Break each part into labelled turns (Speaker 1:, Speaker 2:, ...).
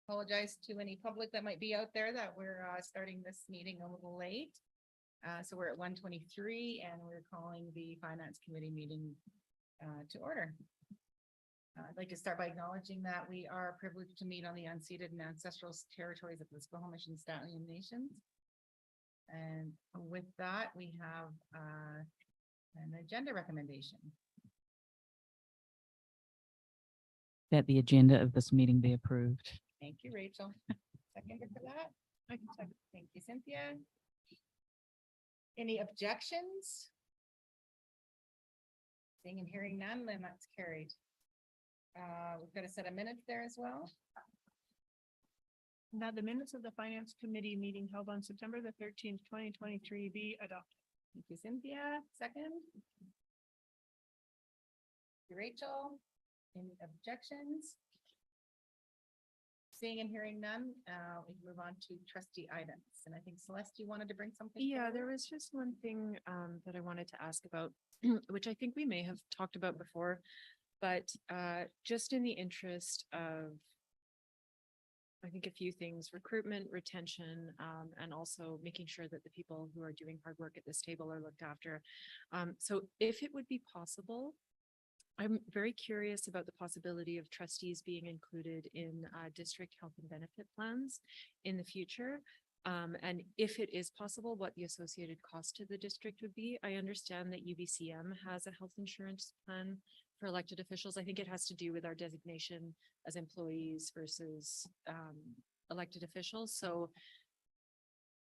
Speaker 1: Apologize to any public that might be out there that we're starting this meeting a little late. So we're at 1:23 and we're calling the Finance Committee meeting to order. I'd like to start by acknowledging that we are privileged to meet on the unceded and ancestral territories of the Squamish and Stallion Nations. And with that, we have an agenda recommendation.
Speaker 2: That the agenda of this meeting be approved.
Speaker 1: Thank you, Rachel. Second for that. I can second. Thank you, Cynthia. Any objections? Seeing and hearing none, then that's carried. We've got a set of minutes there as well.
Speaker 3: Now the minutes of the Finance Committee meeting held on September the 13th, 2023 be adopted.
Speaker 1: Thank you, Cynthia. Second. Rachel, any objections? Seeing and hearing none, we can move on to trustee items. And I think Celeste, you wanted to bring something?
Speaker 4: Yeah, there
Speaker 1: forward?
Speaker 4: was just one thing that I wanted to ask about, which I think we may have talked about before, but just in the interest of, I think a few things, recruitment, retention, and also making sure that the people who are doing hard work at this table are looked after. So if it would be possible, I'm very curious about the possibility of trustees being included in district health and benefit plans in the future. And if it is possible, what the associated cost to the district would be. I understand that UBCM has a health insurance plan for elected officials. I think it has to do with our designation as employees versus elected officials. So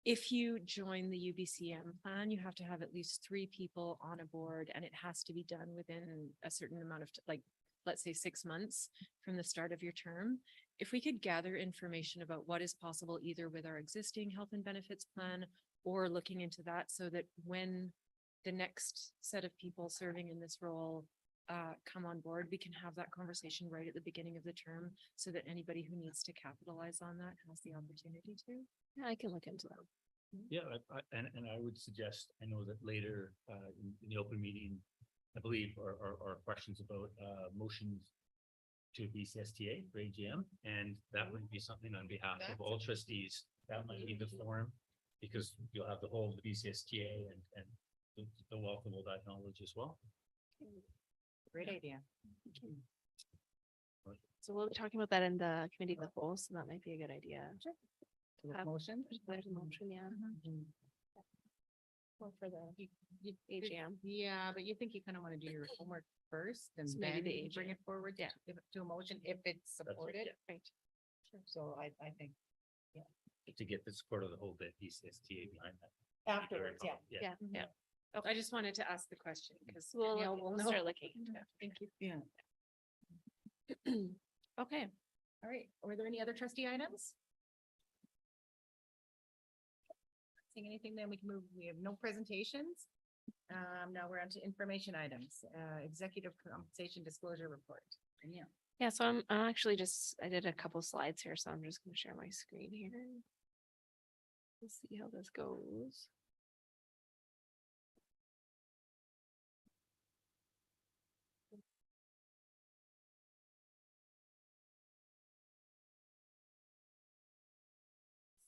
Speaker 4: if you join the UBCM plan, you have to have at least 3 people on a board, and it has to be done within a certain amount of, like, let's say 6 months from the start of your term. If we could gather information about what is possible, either with our existing health and benefits plan or looking into that, so that when the next set of people serving in this role come on board, we can have that conversation right at the beginning of the term, so that anybody who needs to capitalize on that has the opportunity to.
Speaker 5: Yeah, I can look into that.
Speaker 6: Yeah, and I would suggest, I know that later in the open meeting, I believe are questions about motions to BCSTA for AGM, and that would be something on behalf of all trustees. That might be the forum, because you'll have the whole of the BCSTA and the wealth of all that knowledge as well.
Speaker 1: Great idea.
Speaker 5: So we'll be talking about that in the committee of the whole, so that might be a good idea.
Speaker 1: So with
Speaker 5: Have-
Speaker 1: motion.
Speaker 5: There's a motion, yeah. Or for the AGM.
Speaker 1: Yeah, but you think you kind of want to do your homework first and
Speaker 5: So maybe
Speaker 1: then
Speaker 5: the
Speaker 1: bring
Speaker 5: AGM.
Speaker 1: it forward
Speaker 5: Yeah.
Speaker 1: to a motion if it's supported.
Speaker 5: Right.
Speaker 1: So I think
Speaker 6: To get the support of the whole BCSTA behind that.
Speaker 1: afterwards, yeah.
Speaker 5: Yeah, yeah.
Speaker 4: I just wanted to ask the question because
Speaker 5: We'll start looking into it.
Speaker 4: Thank you.
Speaker 1: Yeah.
Speaker 5: Okay,
Speaker 1: All right. Were there any other trustee items? Seeing anything, then we can move. We have no presentations. Now we're on to information items, executive compensation disclosure report. And yeah.
Speaker 5: yeah, so I'm actually I did a couple slides here, so I'm just gonna share my screen here. Let's see how this goes.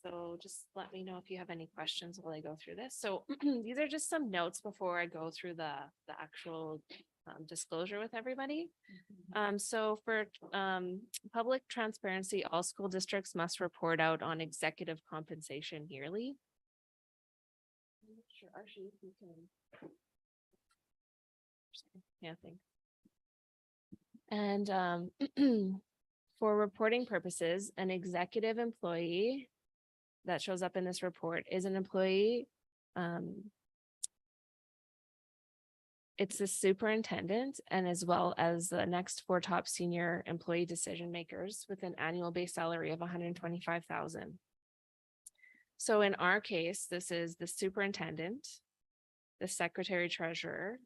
Speaker 5: So just let me know if you have any questions while I go through this. So these are just some notes before I go through the actual disclosure with everybody. So for public transparency, all school districts must report out on executive compensation yearly. I'm not sure, Archie, if you can. Yeah, thanks. And for reporting purposes, an executive employee that shows up in this report is an employee. It's the superintendent and as well as the next 4 top senior employee decision makers with an annual base salary of 125,000. So in our case, this is the superintendent, the secretary treasurer,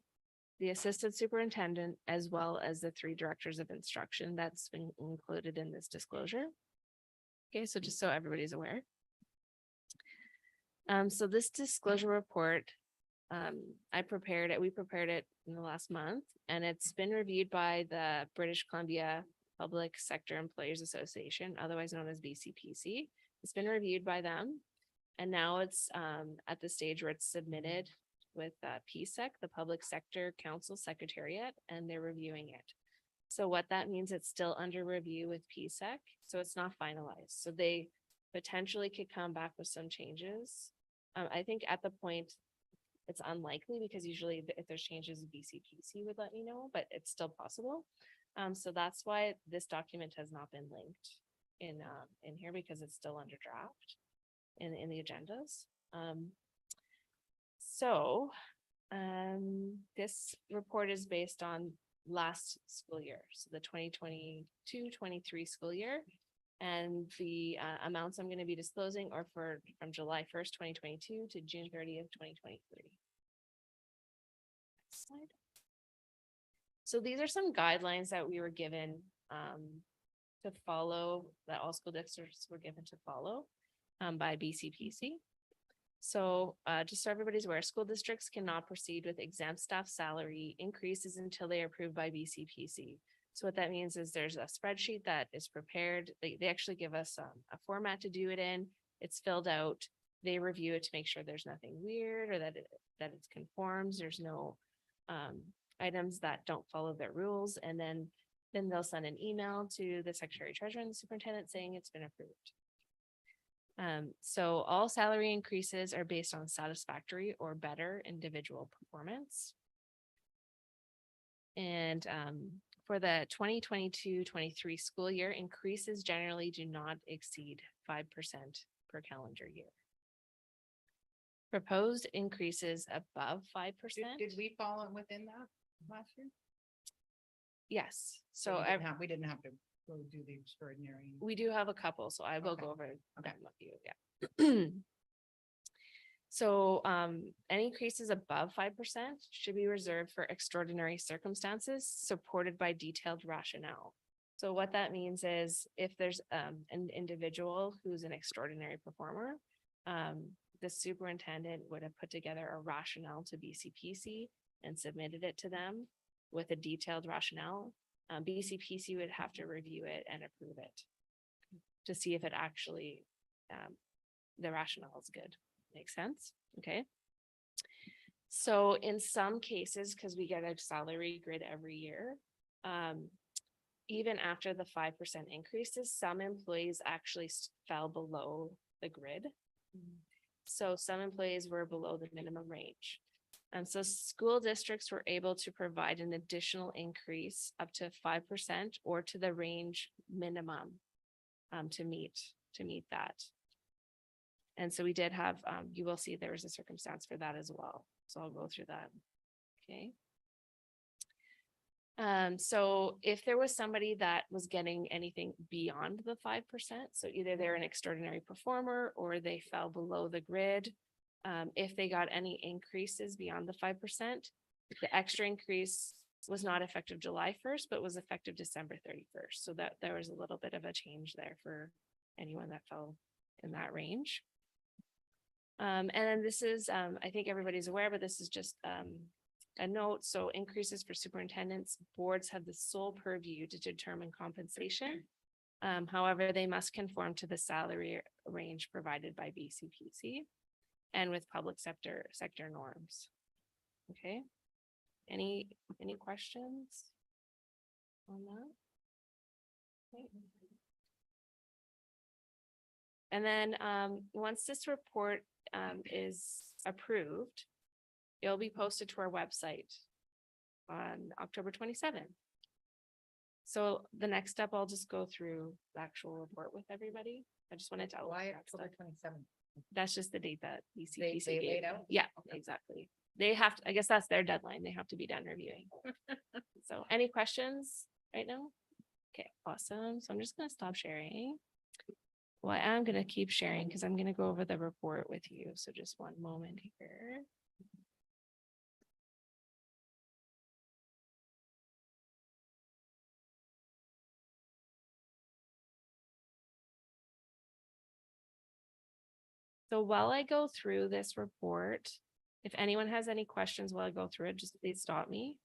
Speaker 5: the assistant superintendent, as well as the 3 directors of instruction that's been included in this disclosure. Okay, so just so everybody's aware. So this disclosure report, we prepared it in the last month, and it's been reviewed by the British Columbia Public Sector Employers Association, otherwise known as BCPC. It's been reviewed by them. And now it's at the stage where it's submitted with PSEC, the Public Sector Council Secretariat, and they're reviewing it. So what that means, it's still under review with PSEC, so it's not finalized. So they potentially could come back with some changes. I think at the point, it's unlikely because usually if there's changes, BCPC would let me know, but it's still possible. So that's why this document has not been linked in here because it's still under draft in the agendas. This report is based on last school year, so the 2022-23 school year. And the amounts I'm going to be disclosing are from July 1st, 2022 to June 30th, 2023. Next slide. So these are some guidelines that we were given to follow, that all school districts were given to follow by BCPC. So just so everybody's aware, school districts cannot proceed with exempt staff salary increases until they are approved by BCPC. So what that means is there's a spreadsheet that is prepared. They actually give us a format to do it in. It's filled out. They review it to make sure there's nothing weird or that it conforms. There's no items that don't follow their rules. And then they'll send an email to the Secretary Treasurer and the Superintendent saying it's been approved. So all salary increases are based on satisfactory or better individual performance. And for the 2022-23 school year, increases generally do not exceed 5% per calendar year. Proposed increases above 5%.
Speaker 1: Did we fall within that last year?
Speaker 5: Yes, so
Speaker 1: We didn't have to go do the extraordinary.
Speaker 5: we do have a couple, so I will
Speaker 1: Okay.
Speaker 5: go over
Speaker 1: Okay.
Speaker 5: them with you, yeah. So any increases above 5% should be reserved for extraordinary circumstances supported by detailed rationale. So what that means is if there's an individual who's an extraordinary performer, the superintendent would have put together a rationale to BCPC and submitted it to them with a detailed rationale. BCPC would have to review it and approve it to see if it actually, the rationale is good. Makes sense? Okay. So in some cases, because we get a salary grid every year, even after the 5% increases, some employees actually fell below the grid. So some employees were below the minimum range. And so school districts were able to provide an additional increase up to 5% or to the range minimum to meet that. And so we did have, you will see there was a circumstance for that as well. So I'll go through that. Okay. So if there was somebody that was getting anything beyond the 5%, so either they're an extraordinary performer or they fell below the grid, if they got any increases beyond the 5%, the extra increase was not effective July 1st, but was effective December 31st. So that there was a little bit of a change there for anyone that fell in that range. And then this is, I think everybody's aware, but this is just a note. So increases for superintendents, boards have the sole purview to determine compensation. However, they must conform to the salary range provided by BCPC and with public sector norms. Okay. Any questions on that? Okay. And then once this report is approved, it'll be posted to our website on October 27th. So the next step, I'll just go through the actual report with everybody. I just wanted to.
Speaker 1: Why
Speaker 5: outline that
Speaker 1: October
Speaker 5: stuff.
Speaker 1: 27th?
Speaker 5: That's just the date that
Speaker 1: They
Speaker 5: BCPC
Speaker 1: laid
Speaker 5: gave.
Speaker 1: out?
Speaker 5: Yeah,
Speaker 1: Okay.
Speaker 5: exactly. They have to, I guess that's their deadline. They have to be done reviewing. So any questions right now? Okay, awesome. So I'm just gonna stop sharing. Well, I'm gonna keep sharing because I'm gonna go over the report with you. So just one moment here. So while I go through this report, if anyone has any questions while I go through it, just please stop me.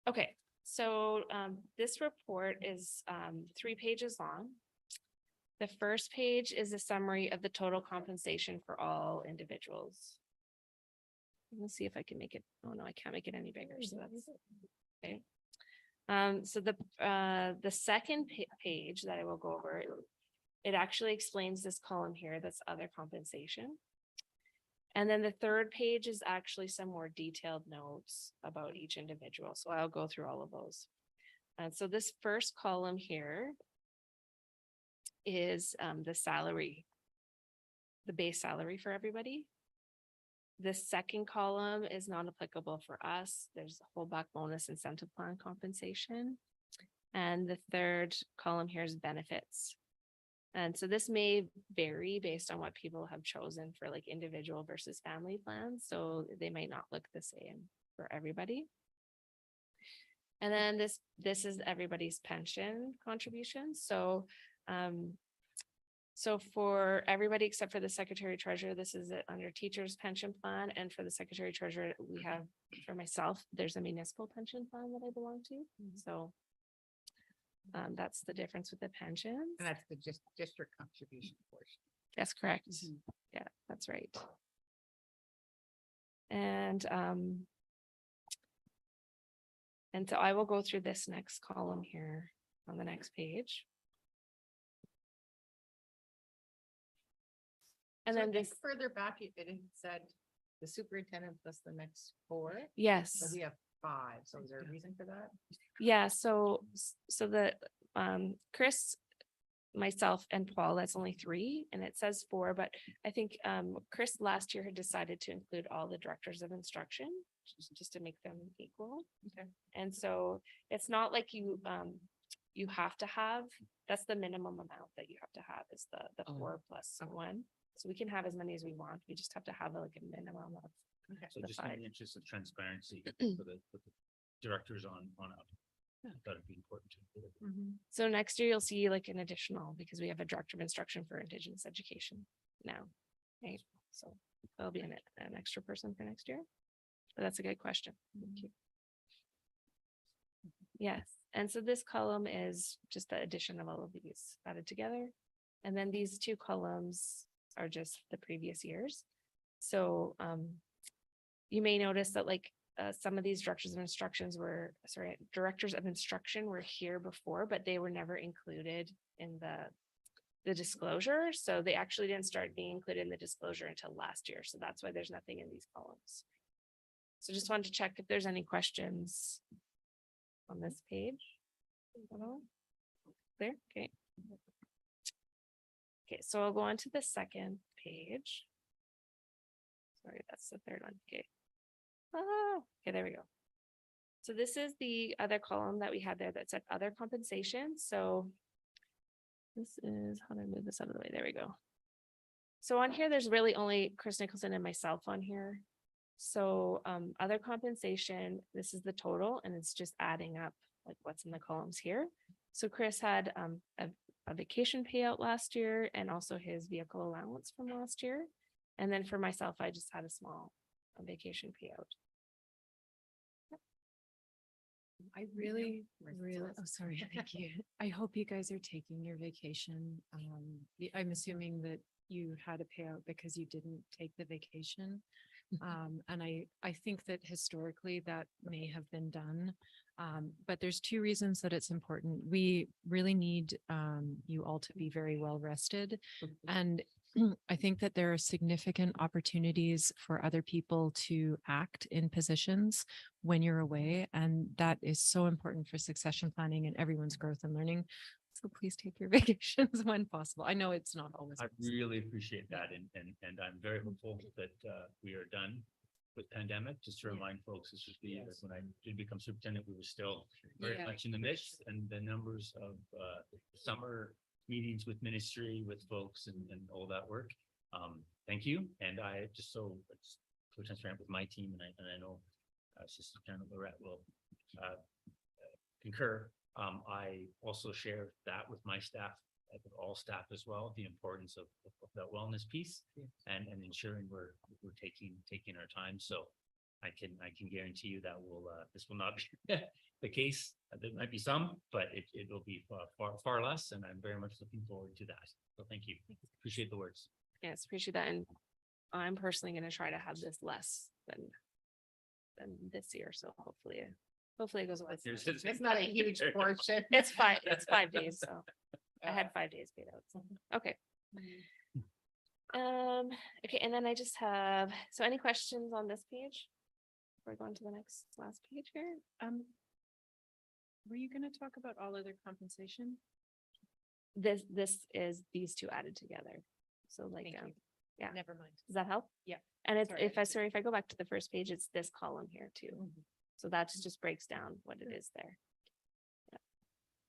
Speaker 5: Okay, so this report is 3 pages long. The first page is a summary of the total compensation for all individuals. Let's see if I can make it, oh no, I can't make it any bigger, so that's, okay. So the second page that I will go over, it actually explains this column here, that's other compensation. And then the third page is actually some more detailed notes about each individual, so I'll go through all of those. And so this first column here is the salary, the base salary for everybody. The second column is not applicable for us. There's a whole back bonus incentive plan compensation. And the third column here is benefits. And so this may vary based on what people have chosen for like individual versus family plans. So they might not look the same for everybody. And then this is everybody's pension contributions. So for everybody except for the secretary treasurer, this is it under teachers pension plan. And for the secretary treasurer, we have, for myself, there's a municipal pension plan that I belong to. So that's the difference with the pensions.
Speaker 1: And that's the district contribution portion.
Speaker 5: That's correct. Yeah, that's right. And so I will go through this next column here on the next page. And
Speaker 1: So I
Speaker 5: then
Speaker 1: think
Speaker 5: this,
Speaker 1: further back, it had said the superintendent plus the next 4. So
Speaker 5: yes,
Speaker 1: we have 5. So is there a reason for that?
Speaker 5: yeah, so the Chris, myself and Paul, that's only 3 and it says 4, but I think Chris last year had decided to include all the directors of instruction just to make them equal.
Speaker 1: Okay.
Speaker 5: And so it's not like you have to have, that's the minimum amount that you have to have is the 4 plus 1. So we can have as many as we want. We just have to have like a minimum of.
Speaker 1: Okay.
Speaker 6: So
Speaker 5: the
Speaker 6: just in
Speaker 5: 5.
Speaker 6: the interest of transparency for the directors on up. I thought it'd be important to. include it.
Speaker 5: So next year you'll see like an additional, because we have a director of instruction for Indigenous education now. Right, so there'll be an extra person for next year. But that's a good question. Thank you. Yes, and so this column is just the addition of all of these added together. And then these 2 columns are just the previous years. So you may notice that like some of these directors of instruction were here before, but they were never included in the disclosure. So they actually didn't start being included in the disclosure until last year. So that's why there's nothing in these columns. So just wanted to check if there's any questions on this page. There, okay. Okay, so I'll go on to the second page. Sorry, that's the third one. Okay. Okay, there we go. So this is the other column that we had there that said other compensation. So this is, how do I move this out of the way? There we go. So on here, there's really only Chris Nicholson and myself on here. So other compensation, this is the total and it's just adding up like what's in the columns here. So Chris had a vacation payout last year and also his vehicle allowance from last year. And then for myself, I just had a small vacation payout.
Speaker 4: I really, oh, sorry, thank you. I hope you guys are taking your vacation. I'm assuming that you had a payout because you didn't take the vacation. And I think that historically that may have been done. But there's 2 reasons that it's important. We really need you all to be very well rested. And I think that there are significant opportunities for other people to act in positions when you're away. And that is so important for succession planning and everyone's growth and learning. So please take your vacations when possible. I know it's not always.
Speaker 6: I really appreciate that and I'm very hopeful that we are done with pandemic. Just to remind folks, this was the year when I did become superintendent, we were still very much in the midst and the numbers of summer meetings with ministry, with folks and all that work. Thank you. And I just so transparent with my team and I know Sister Janet Lorette will concur. I also share that with my staff, with all staff as well, the importance of that wellness piece and ensuring we're taking our time. So I can guarantee you that this will not be the case. There might be some, but it will be far less, and I'm very much looking forward to that. So thank you. Appreciate the words.
Speaker 5: Yes, appreciate that. And I'm personally gonna try to have this less than this year. So hopefully it goes away.
Speaker 1: It's not a huge portion.
Speaker 5: It's 5 days, so I had 5 days paid out. So, okay. Okay, and then I just have, so any questions on this page? We're going to the last page here.
Speaker 4: Were you gonna talk about all other compensation?
Speaker 5: This is these two added together. So like,
Speaker 4: Thank you.
Speaker 5: yeah.
Speaker 4: Never mind.
Speaker 5: does that help?
Speaker 4: Yeah.
Speaker 5: And it's,
Speaker 4: Sorry,
Speaker 5: if I go back to the first page, it's this column here too. So that just breaks down what it is there. Yeah.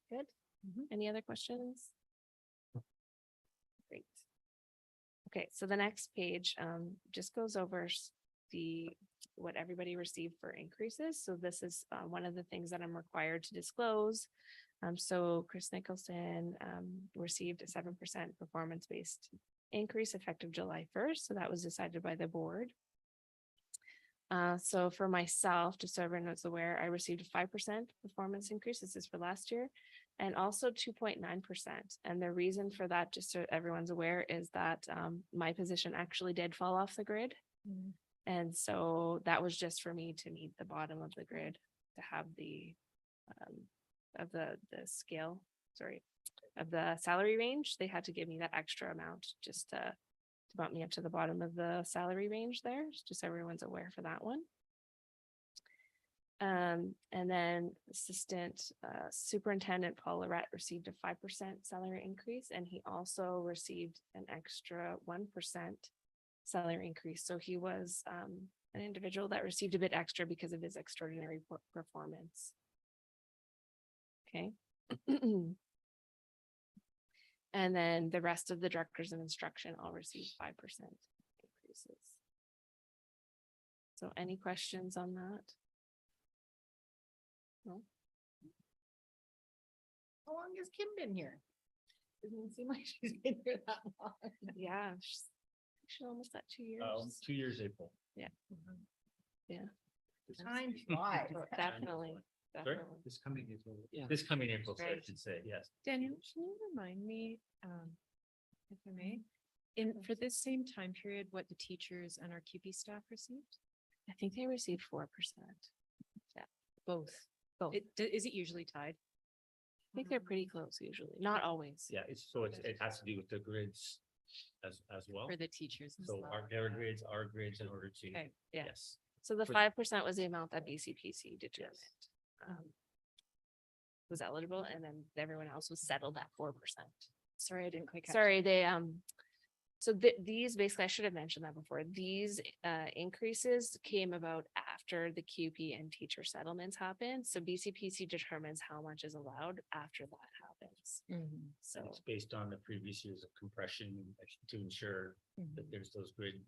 Speaker 5: Good. Any other questions? Great. Okay, so the next page just goes over what everybody received for increases. So this is one of the things that I'm required to disclose. So Chris Nicholson received a 7% performance-based increase effective July 1st. So that was decided by the board. So for myself, just so everyone is aware, I received a 5% performance increase. This is for last year, and also 2.9%. And the reason for that, just so everyone's aware, is that my position actually did fall off the grid. And so that was just for me to meet the bottom of the grid to have the of the scale, sorry, of the salary range. They had to give me that extra amount just to bump me up to the bottom of the salary range there, just so everyone's aware for that one. And then Assistant Superintendent Paul Lorette received a 5% salary increase, and he also received an extra 1% salary increase. So he was an individual that received a bit extra because of his extraordinary performance. Okay. And then the rest of the directors of instruction all received 5% increases. So any questions on that? No?
Speaker 1: How long has Kim been here? Doesn't seem like she's been here that long.
Speaker 5: Yeah, she's almost at 2 years.
Speaker 6: 2 years April.
Speaker 1: Time flies.
Speaker 5: Definitely,
Speaker 6: Sorry?
Speaker 5: definitely.
Speaker 6: This coming April.
Speaker 2: Yeah.
Speaker 6: This coming April, so I
Speaker 5: Right.
Speaker 6: should say, yes.
Speaker 4: Daniel, can you remind me, if I may, for this same time period, what the teachers and our QP staff received?
Speaker 5: I think they received 4%.
Speaker 4: Both.
Speaker 5: Both.
Speaker 4: Is it usually tied?
Speaker 5: I think they're pretty close usually, not always.
Speaker 6: Yeah, it has to do with the grids as well.
Speaker 4: For the teachers as
Speaker 6: So
Speaker 4: well?
Speaker 6: their grids, our grids in order to,
Speaker 4: Okay.
Speaker 5: Yeah.
Speaker 6: yes.
Speaker 5: So the
Speaker 6: For-
Speaker 5: 5% was the amount that BCPC determined. Was eligible, and then everyone else was settled at 4%.
Speaker 4: Sorry, I didn't quite catch.
Speaker 5: Sorry, so these basically, I should have mentioned that before. These increases came about after the QP and teacher settlements happened. So BCPC determines how much is allowed after that happens.
Speaker 4: Mhm.
Speaker 5: So,
Speaker 6: And it's based on the previous years of compression to ensure that there's those grid,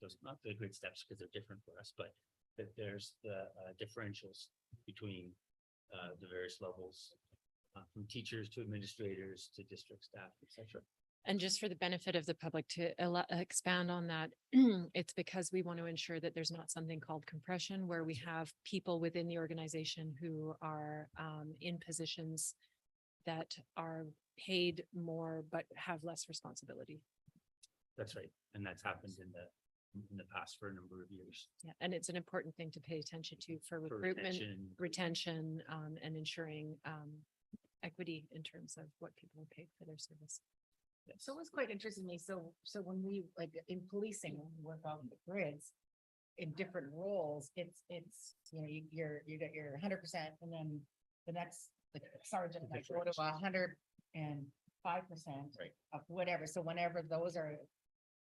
Speaker 6: those, not the grid steps because they're different for us, but that there's the differentials between the various levels, from teachers to administrators to district staff, et cetera.
Speaker 4: And just for the benefit of the public to expand on that, it's because we want to ensure that there's not something called compression where we have people within the organization who are in positions that are paid more but have less responsibility.
Speaker 6: That's right. And that's happened in the past for a number of years.
Speaker 4: Yeah, and it's an important thing to pay attention to for
Speaker 6: For
Speaker 4: recruitment, retention, and ensuring equity in terms of what people are paid for their service.
Speaker 6: Yes.
Speaker 1: So it was quite interesting to me. So when we, like in policing, when we work on the grids in different roles, it's, you know, you get your 100% and then the next, like sergeant might go to 105%
Speaker 6: Right.
Speaker 1: of whatever. So whenever those are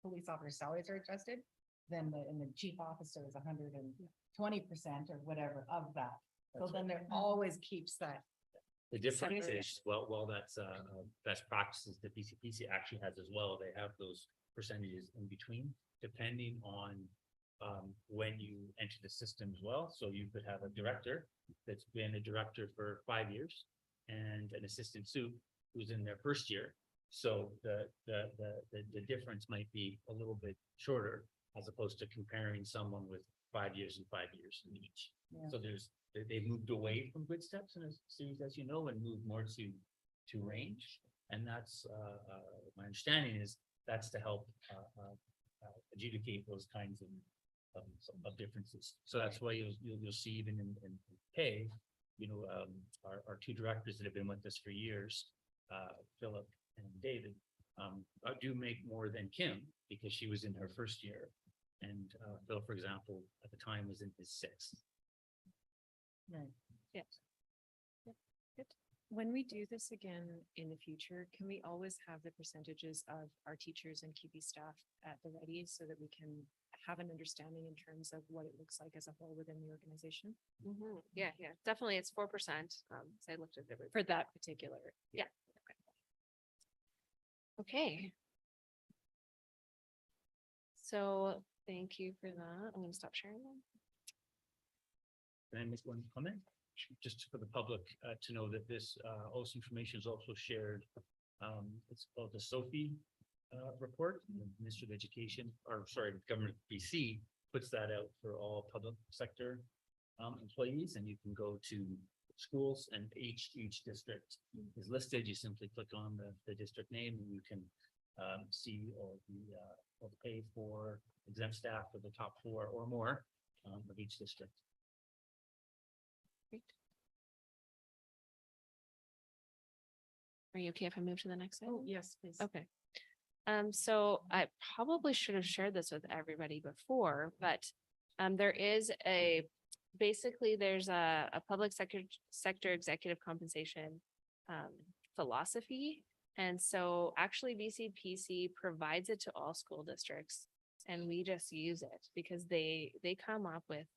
Speaker 1: police officer salaries are adjusted, then the chief officer is 120% or whatever of that. So
Speaker 6: That's
Speaker 1: then there always keeps that.
Speaker 6: The difference
Speaker 5: Separate.
Speaker 6: is, well, that's best practices that BCPC actually has as well. They have those percentages in between, depending on when you enter the system as well. So you could have a director that's been a director for 5 years and an assistant soup who's in their first year. So the difference might be a little bit shorter as opposed to comparing someone with 5 years and 5 years in each.
Speaker 1: Yeah.
Speaker 6: So they've moved away from Good Steps in a series, as you know, and moved more to range. And that's, my understanding is that's to help, adjudicate those kinds of differences. So that's why you'll see even in pay, our two directors that have been with us for years, Philip and David, do make more than Kim because she was in her first year. And Phil, for example, at the time was in his sixth.
Speaker 1: Right.
Speaker 4: When we do this again in the future, can we always have the percentages of our teachers and QB staff at the ready so that we can have an understanding in terms of what it looks like as a whole within the organization
Speaker 5: Yeah, definitely. It's 4%. So I looked at it.
Speaker 4: for that particular?
Speaker 5: Yeah. Okay. So thank you for that. I'm gonna stop sharing them.
Speaker 6: Can I make one comment? Just for the public to know that this, all this information is also shared. It's called the Sophie report. The Ministry of Education, or sorry, Government of BC puts that out for all public sector employees, and you can go to schools and each district is listed. You simply click on the district name and you can see all the pay for exempt staff for the top 4 or more of each district.
Speaker 5: Great. Are you okay if I move to the next item?
Speaker 4: Yes, please.
Speaker 5: Okay. So I probably should have shared this with everybody before, but there is basically there's a public sector executive compensation philosophy. And so actually BCPC provides it to all school districts and we just use it because they come up with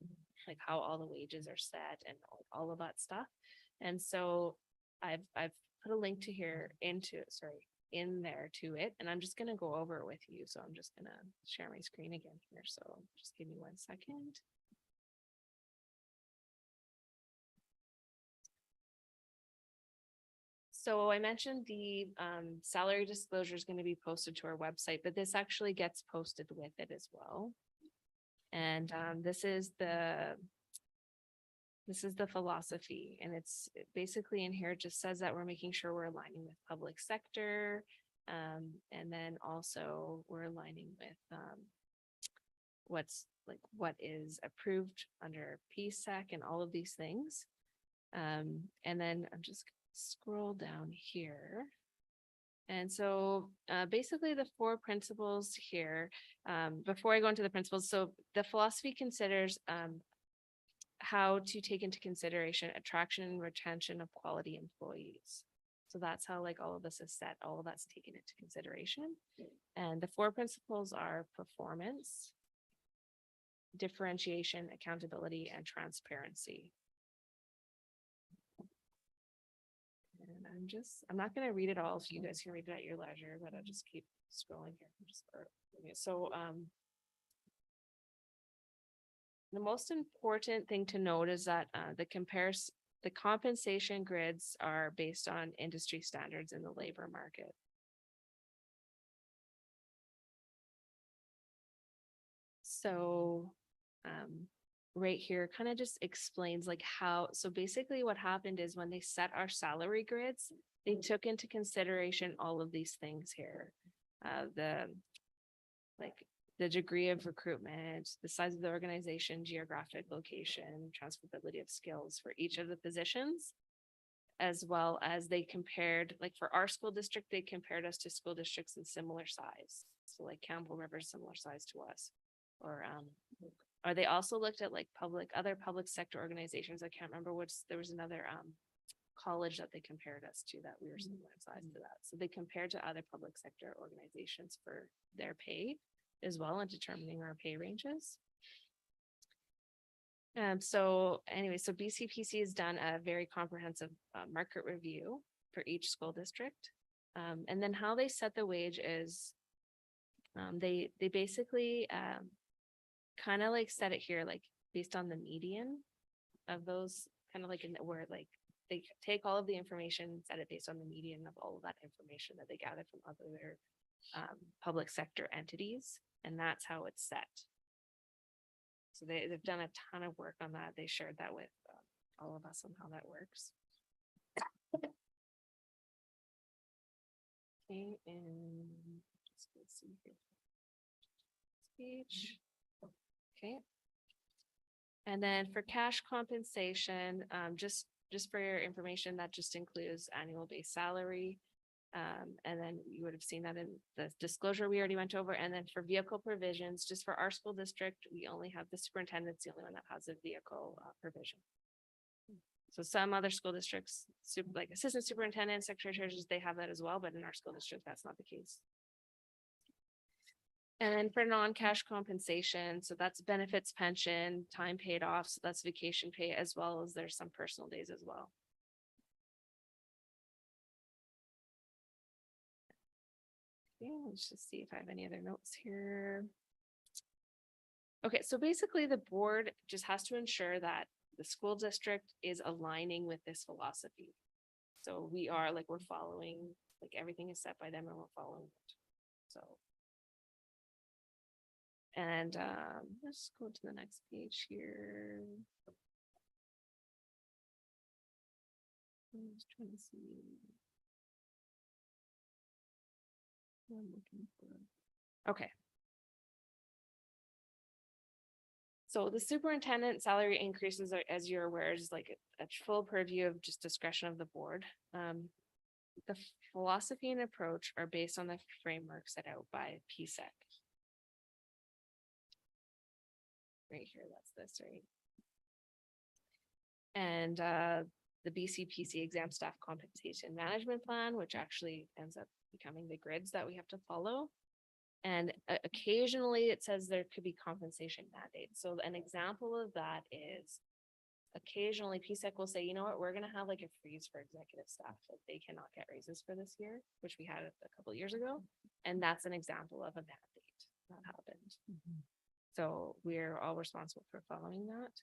Speaker 5: like how all the wages are set and all of that stuff. And so I've put a link to in there to it, and I'm just gonna go over it with you. So I'm just gonna share my screen again here. So just give me 1 second. So I mentioned the salary disclosure is going to be posted to our website, but this actually gets posted with it as well. And this is the philosophy, and it's basically in here, it just says that we're making sure we're aligning with public sector. And then also we're aligning with what is approved under PSEC and all of these things. And then I'm just scroll down here. And so basically the 4 principles here, before I go into the principles, so the philosophy considers how to take into consideration attraction and retention of quality employees. So that's how like all of this is set, all of that's taken into consideration. And the 4 principles are performance, differentiation, accountability, and transparency. And I'm not going to read it all, so you guys can read it at your leisure, but I'll just keep scrolling here. So, the most important thing to note is that the compensation grids are based on industry standards in the labor market. So, right here kind of just explains like how, so basically what happened is when they set our salary grids, they took into consideration all of these things here. The degree of recruitment, the size of the organization, geographic location, transferability of skills for each of the positions, as well as they compared, like for our school district, they compared us to school districts in similar size. So like Campbell River, similar size to us, or they also looked at like other public sector organizations. I can't remember there was another college that they compared us to that we were similar in size to that. So they compared to other public sector organizations for their pay as well in determining our pay ranges. So BCPC has done a very comprehensive market review for each school district. And then how they set the wage is they basically kind of like set it here, like based on the median of those, kind of like where like they take all of the information, set it based on the median of all of that information that they gathered from other public sector entities, and that's how it's set. So they've done a ton of work on that. They shared that with all of us on how that works. Okay, and let's see here. Speech. Okay. And then for cash compensation, just for your information, that just includes annual base salary. And then you would have seen that in the disclosure we already went over. And then for vehicle provisions, just for our school district, we only have the superintendent's the only one that has a vehicle provision. So some other school districts, like assistant superintendent, secretary treasurers, they have that as well, but in our school district, that's not the case. And then for non-cash compensation, so that's benefits, pension, time paid off, so that's vacation pay, as well as there's some personal days as well. Okay, let's just see if I have any other notes here. Okay, so basically the board just has to ensure that the school district is aligning with this philosophy. So we are like, we're following, like everything is set by them and we're following it. So. And let's go to the next page here. I'm just trying to see. What I'm looking for. Okay. So the superintendent salary increases are, as you're aware, is like a full purview of just discretion of the board. The philosophy and approach are based on the framework set out by PSEC. Right here, that's this, right? And the BCPC exam staff compensation management plan, which actually ends up becoming the grids that we have to follow. And occasionally it says there could be compensation mandates. So an example of that is occasionally PSEC will say, you know what, we're going to have like a freeze for executive staff that they cannot get raises for this year, which we had a couple of years ago. And that's an example of a mandate that happened. So we're all responsible for following that.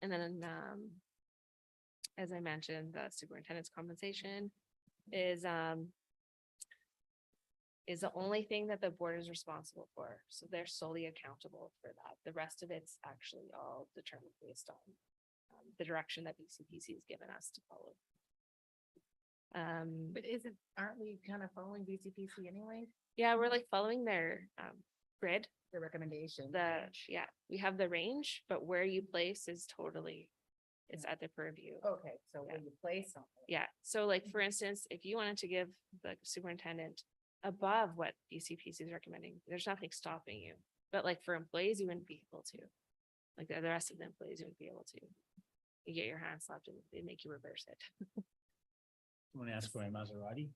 Speaker 5: And then, as I mentioned, the superintendent's compensation is the only thing that the board is responsible for. So they're solely accountable for that. The rest of it's actually all determined based on the direction that BCPC has given us to follow.
Speaker 1: But aren't we kind of following BCPC anyway?
Speaker 5: Yeah, we're like following their grid.
Speaker 1: The recommendation.
Speaker 5: Yeah, we have the range, but where you place is totally, it's at the purview.
Speaker 1: Okay, so
Speaker 5: Yeah.
Speaker 1: when you place something.
Speaker 5: Yeah, so like, for instance, if you wanted to give the superintendent above what BCPC is recommending, there's nothing stopping you. But like for employees, you wouldn't be able to. Like the rest of the employees, you wouldn't be able to. You get your hand slapped and they make you reverse it.
Speaker 6: Want to ask for a Maserati?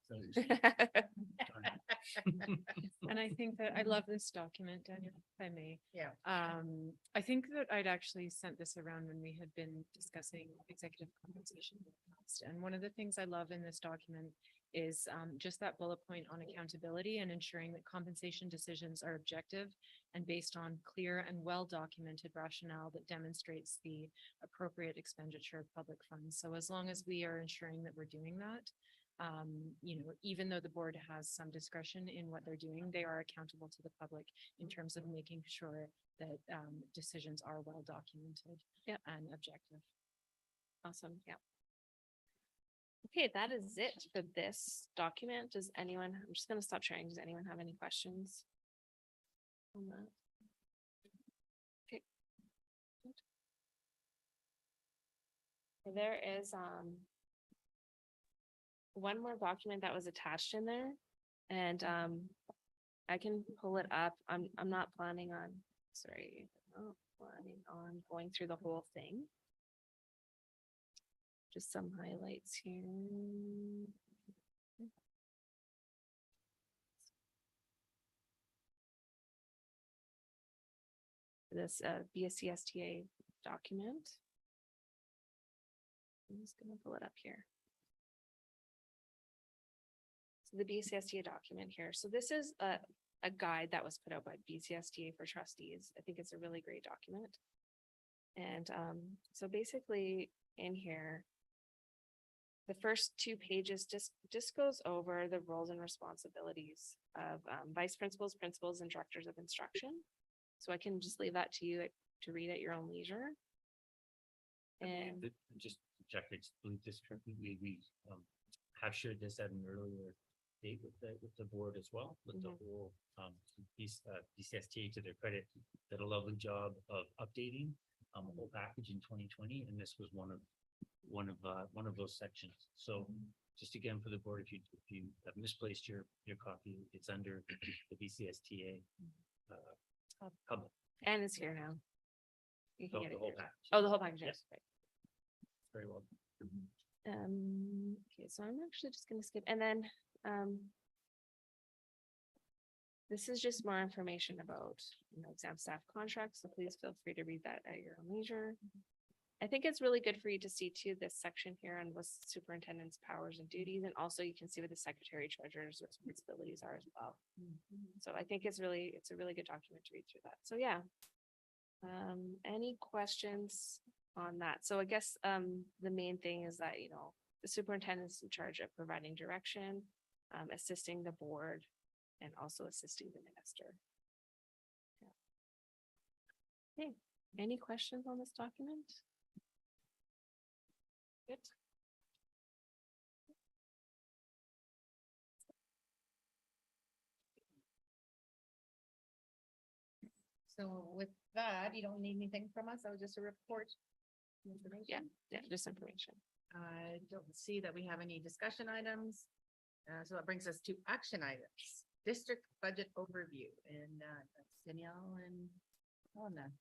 Speaker 4: And I think that I love this document, Daniel, if I may.
Speaker 1: Yeah.
Speaker 4: I think that I'd actually sent this around when we had been discussing executive compensation in the past. And one of the things I love in this document is just that bullet point on accountability and ensuring that compensation decisions are objective and based on clear and well-documented rationale that demonstrates the appropriate expenditure of public funds. So as long as we are ensuring that we're doing that, even though the board has some discretion in what they're doing, they are accountable to the public in terms of making sure that decisions are well documented and objective.
Speaker 5: Awesome, yeah. Okay, that is it for this document. Does anyone, I'm just gonna stop sharing. Does anyone have any questions on that? Okay. Good. There is one more document that was attached in there, and I can pull it up. I'm not planning on, sorry, I'm not planning on going through the whole thing. Just some highlights here. This BSCSTA document. I'm just gonna pull it up here. So the BCSTA document here. So this is a guide that was put out by BCSTA for trustees. I think it's a really great document. And so basically in here, the first 2 pages just goes over the roles and responsibilities of vice principals, principals, and directors of instruction. So I can just leave that to you to read at your own leisure. And
Speaker 6: Just to check, I just believe this, we have shared this at an earlier date with the board as well, with the whole BCSTA, to their credit, did a lovely job of updating a whole package in 2020, and this was one of those sections. So just again for the board, if you have misplaced your copy, it's under the BCSTA hub.
Speaker 5: and it's here now. You can
Speaker 6: So
Speaker 5: get
Speaker 6: the
Speaker 5: it
Speaker 6: whole
Speaker 5: here.
Speaker 6: package.
Speaker 5: Oh, the whole package.
Speaker 6: Yes.
Speaker 5: Yes.
Speaker 6: Very well.
Speaker 5: Okay, so I'm actually just gonna skip, and then, this is just more information about, exam staff contracts, so please feel free to read that at your own leisure. I think it's really good for you to see too, this section here on what superintendent's powers and duties, and also you can see what the secretary treasurer's responsibilities are as well. So I think it's a really good document to read through that. So yeah. Any questions on that? So I guess, the main thing is that, the superintendent's in charge of providing direction, assisting the board, and also assisting the minister. Yeah. Okay, any questions on this document? Good.
Speaker 1: So with that, you don't need anything from us. I'll just a report.
Speaker 5: Yeah, just information.
Speaker 1: I don't see that we have any discussion items. So that brings us to action items, district budget overview, and that's Danielle and Helena.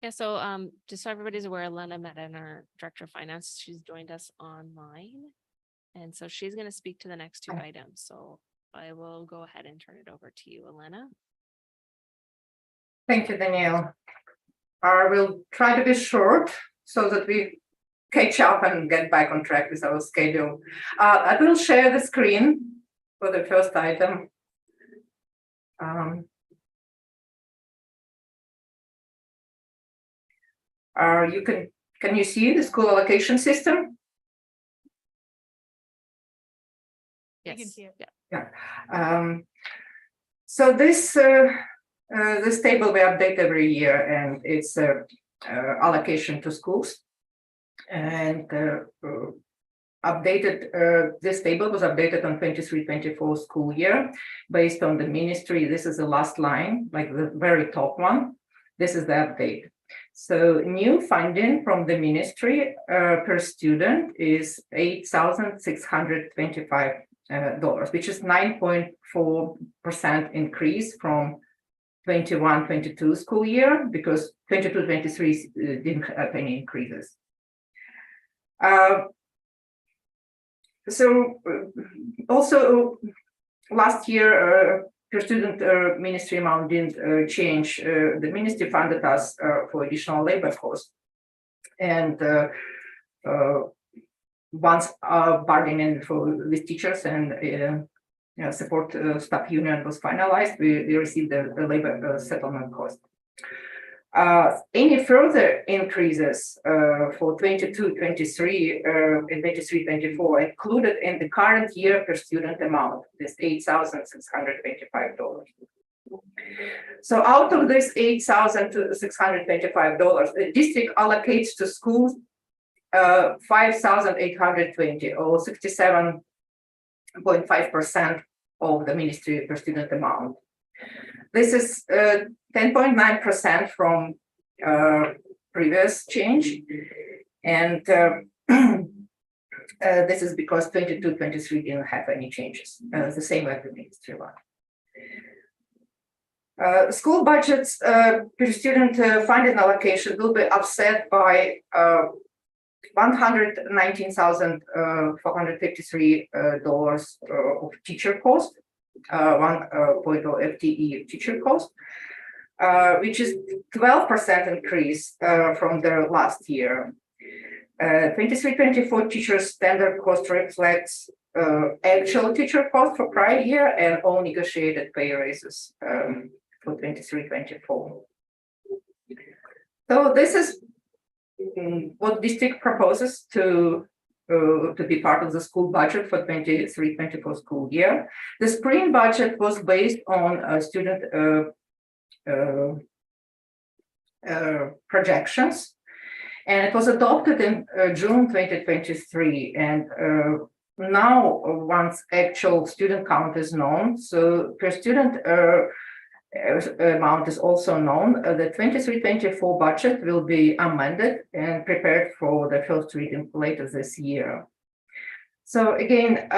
Speaker 5: Yeah, so just so everybody's aware, Lena Madden, our director of finance, she's joined us online. And so she's gonna speak to the next two items. So I will go ahead and turn it over to you, Elena.
Speaker 7: Thank you, Danielle. I will try to be short so that we catch up and get back on track with our schedule. I will share the screen for the first item. Can you see the school allocation system?
Speaker 3: You can
Speaker 5: Yes.
Speaker 3: see it.
Speaker 5: Yeah.
Speaker 7: So this table we update every year, and it's allocation to schools. And this table was updated on 23-24 school year based on the ministry. This is the last line, like the very top one. This is the update. So new funding from the ministry per student is $8,625, which is 9.4% increase from 21-22 school year, because 22-23 didn't have any increases. Also last year, per student ministry amount didn't change. The ministry funded us for additional labor costs, and once bargaining with teachers and support staff union was finalized, we received the labor settlement cost. Any further increases for 22-23 and 23-24 included in the current year per student amount, this $8,625. So out of this $8,625, the district allocates to schools $5,820, or 67.5% of the ministry per student amount. This is 10.9% from previous change, and this is because 22-23 didn't have any changes, the same as the ministry one. School budgets per student funding allocation will be offset by $119,453 of teacher cost, 1.0 FTE teacher cost, which is 12% increase from the last year. 23-24 teacher standard cost reflects actual teacher cost for prior year and all negotiated pay raises for 23-24. So this is what district proposes to be part of the school budget for 23-24 school year. The spring budget was based on student projections. And it was adopted in June 2023. And now, once actual student count is known, so per student amount is also known, the 23-24 budget will be amended and prepared for the first reading later this year. So again,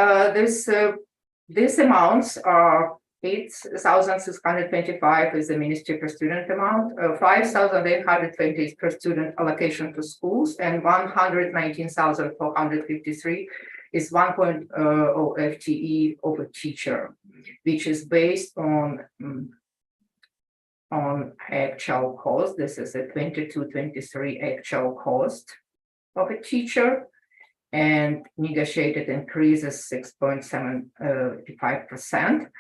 Speaker 7: these amounts are 8,625 is the ministry per student amount, 5,820 is per student allocation to schools, and 119,453 is 1.0 FTE of a teacher, which is based on actual cost. This is a 22-23 actual cost of a teacher, and negotiated increases 6.75%.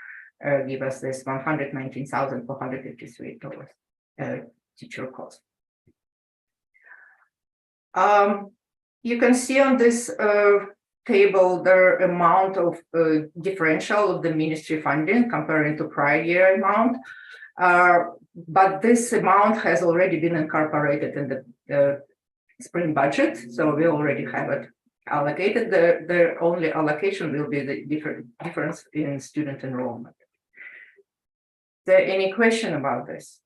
Speaker 7: Give us this $119,453 teacher cost. You can see on this table the amount of differential of the ministry funding comparing to prior year amount, but this amount has already been incorporated in the spring budget, so we already have it allocated. The only allocation will be the difference in student enrollment. Is there any question about this?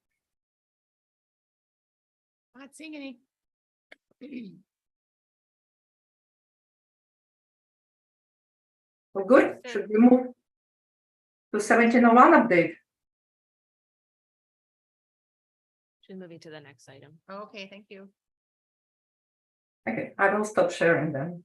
Speaker 1: Not seeing any.
Speaker 7: Well, good. Should we move to 1701 update?
Speaker 5: Should moving to the next item.
Speaker 1: Okay, thank you.
Speaker 7: Okay, I will stop sharing then.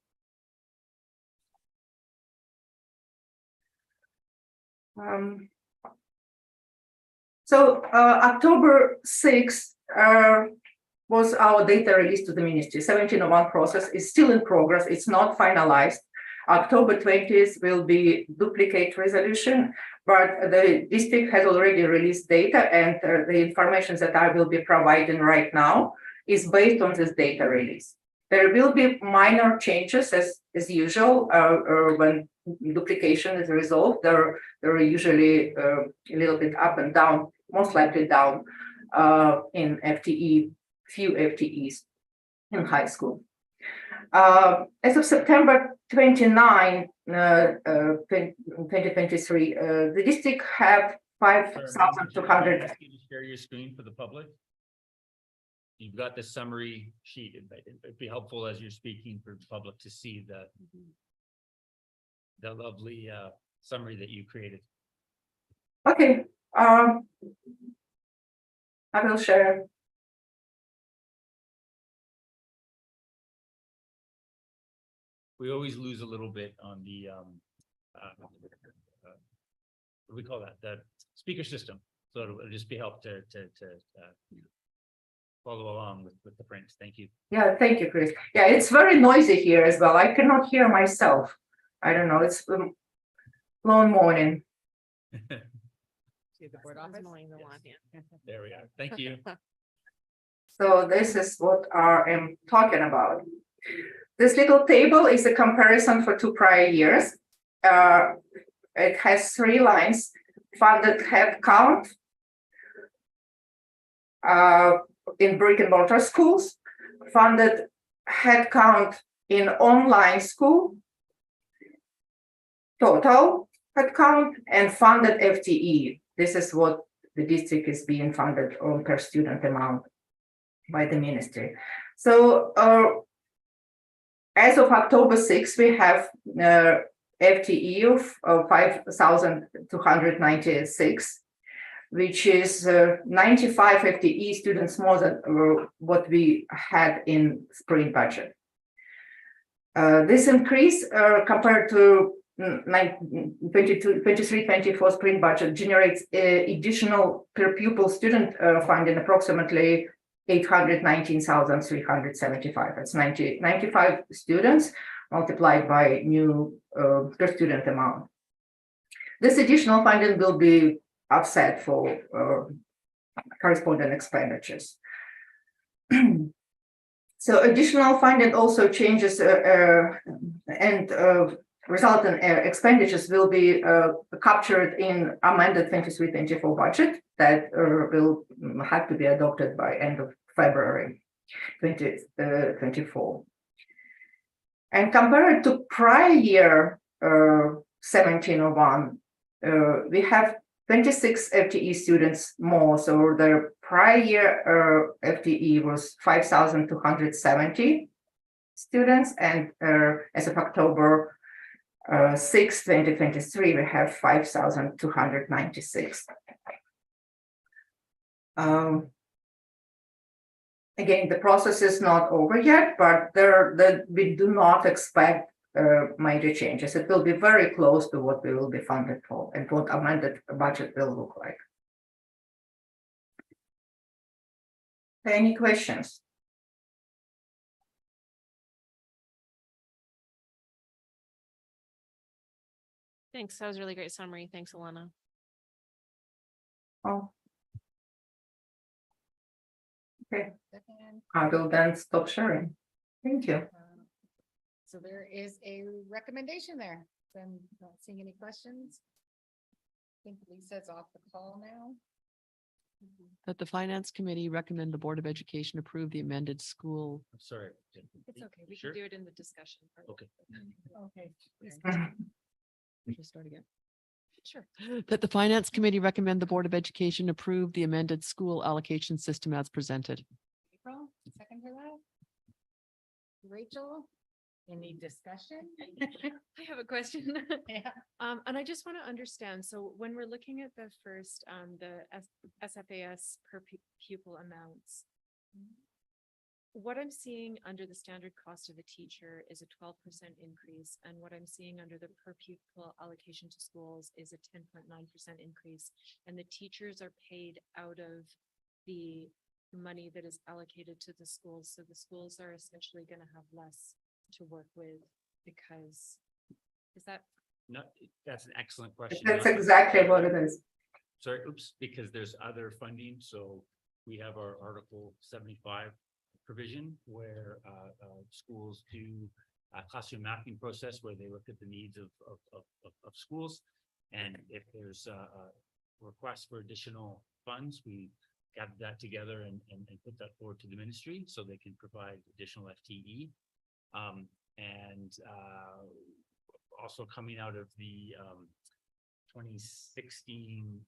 Speaker 7: October 6th was our data release to the ministry. 1701 process is still in progress. It's not finalized. October 20th will be duplicate resolution, but the district has already released data, and the information that I will be providing right now is based on this data release. There will be minor changes as usual when duplication is resolved. There are usually a little bit up and down, most likely down in FTE, few FTEs in high school. As of September 29, 2023, the district have 5,200.
Speaker 6: Can you share your screen for the public? You've got the summary sheet. It'd be helpful as you're speaking for the public to see the lovely summary that you created.
Speaker 7: Okay, I will share.
Speaker 6: We always lose a little bit on the what do we call that? The speaker system. So it'll just be help to follow along with the print. Thank you.
Speaker 7: Yeah, thank you, Chris. Yeah, it's very noisy here as well. I cannot hear myself. I don't know. It's long morning.
Speaker 1: See the board office?
Speaker 6: There we are. Thank you.
Speaker 7: So this is what I'm talking about. This little table is a comparison for 2 prior years. It has 3 lines: funded head count in brick and mortar schools, funded head count in online school, total head count, and funded FTE. This is what the district is being funded on per student amount by the ministry. So as of October 6th, we have FTE of 5,296, which is 95 FTE students more than what we had in spring budget. This increase compared to 23-24 spring budget generates additional per pupil student funding approximately 819,375. That's 95 students multiplied by new per student amount. This additional funding will be offset for corresponding expenditures. So additional funding also changes and resultant expenditures will be captured in amended 23-24 budget that will have to be adopted by end of February 2024. And compared to prior year 1701, we have 26 FTE students more. So the prior year FTE was 5,270 students, and as of October 6, 2023, we have 5,296. Again, the process is not over yet, but we do not expect major changes. It will be very close to what we will be funded for and what amended budget will look like. Any questions?
Speaker 5: Thanks. That was a really great summary. Thanks, Alana.
Speaker 7: Oh, okay.
Speaker 1: Second.
Speaker 7: I will then stop sharing. Thank you.
Speaker 1: So there is a recommendation there. So I'm not seeing any questions. I think Lisa's off the call now.
Speaker 8: That the Finance Committee recommend the Board of Education approve the amended school.
Speaker 6: I'm sorry.
Speaker 4: It's okay. We
Speaker 6: Sure.
Speaker 4: can do it in the discussion. part.
Speaker 6: Okay.
Speaker 1: Okay.
Speaker 8: Should I start again?
Speaker 4: Sure.
Speaker 8: That the Finance Committee recommend the Board of Education approve the amended school allocation system as presented.
Speaker 1: April, second for that? Rachel, any discussion?
Speaker 4: I have a question.
Speaker 1: Yeah.
Speaker 4: And I just want to understand, so when we're looking at the first, the SFAS per pupil amounts, what I'm seeing under the standard cost of a teacher is a 12% increase, and what I'm seeing under the per pupil allocation to schools is a 10.9% increase, and the teachers are paid out of the money that is allocated to the schools, so the schools are essentially going to have less to work with because, is that?
Speaker 6: No, that's an excellent question.
Speaker 7: That's exactly what it is.
Speaker 6: Sorry, oops, because there's other funding, so we have our Article 75 provision where schools do a classroom mapping process where they look at the needs of schools. And if there's a request for additional funds, we gather that together and put that forward to the ministry so they can provide additional FTE. Also coming out of the 2016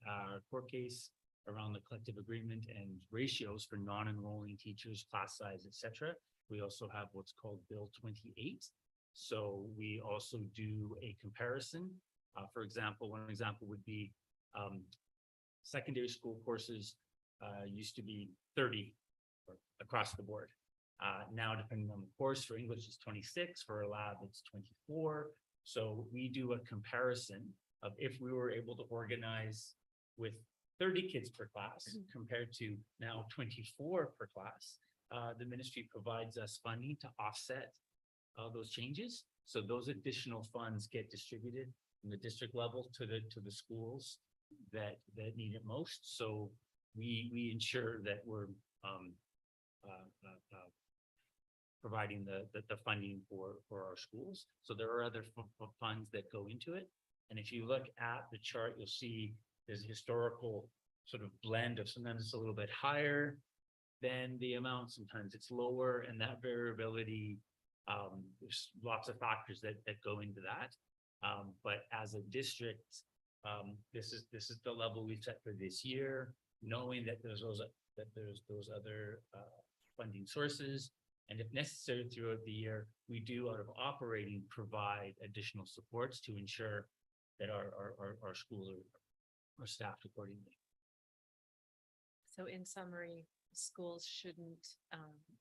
Speaker 6: court case around the collective agreement and ratios for non-enrolling teachers, class size, etc. We also have what's called Bill 28. So we also do a comparison. For example, one example would be secondary school courses used to be 30 across the board. Now, depending on the course, for English it's 26, for a lab it's 24. So we do a comparison of if we were able to organize with 30 kids per class compared to now 24 per class, the ministry provides us funding to offset those changes. So those additional funds get distributed from the district level to the schools that need it most. So we ensure that we're providing the funding for our schools. So there are other funds that go into it. And if you look at the chart, you'll see there's a historical sort of blend of sometimes it's a little bit higher than the amount, sometimes it's lower, and that variability, there's lots of factors that go into that. But as a district, this is the level we've set for this year, knowing that there's those other funding sources. And if necessary throughout the year, we do out of operating provide additional supports to ensure that our schools are staffed accordingly.
Speaker 4: So in summary, schools shouldn't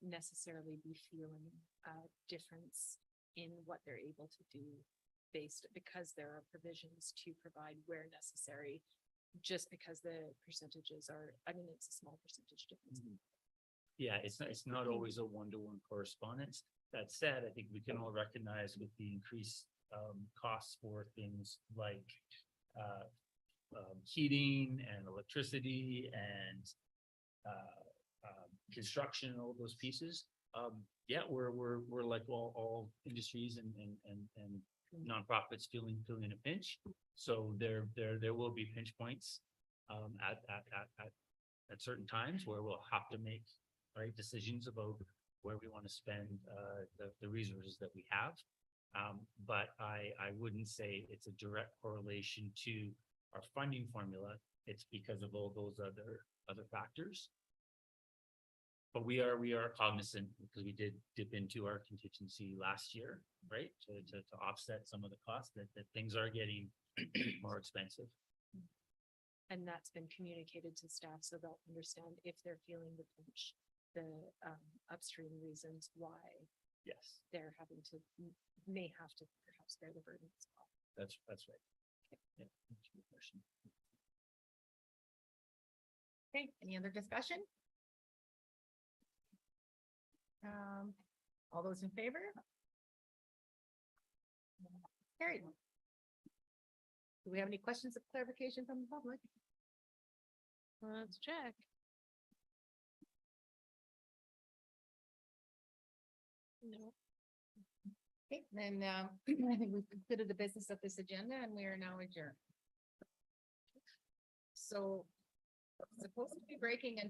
Speaker 4: necessarily be feeling a difference in what they're able to do because there are provisions to provide where necessary, just because the percentages are, I mean, it's a small percentage difference.
Speaker 6: Yeah, it's not always a one-to-one correspondence. That said, I think we can all recognize with the increased costs for things like heating and electricity and construction, all those pieces. Yeah, we're like all industries and nonprofits feeling a pinch. So there will be pinch points at certain times where we'll have to make right, decisions about where we want to spend the resources that we have. But I wouldn't say it's a direct correlation to our funding formula. It's because of all those other factors. But we are cognizant because we did dip into our contingency last year, right? To offset some of the costs that things are getting more expensive.
Speaker 4: And that's been communicated to staff so they'll understand if they're feeling the pinch, the upstream reasons why
Speaker 6: Yes,
Speaker 4: they're having to, may have to perhaps bear the burden as well.
Speaker 6: that's right. Yeah, that's a good question.
Speaker 1: Okay, any other discussion? All those in favor? Carried. Do we have any questions of clarification from the public?
Speaker 5: Let's check. No.
Speaker 1: Okay, then, I think we've completed the business of this agenda and we are now adjourned. So supposed to be breaking until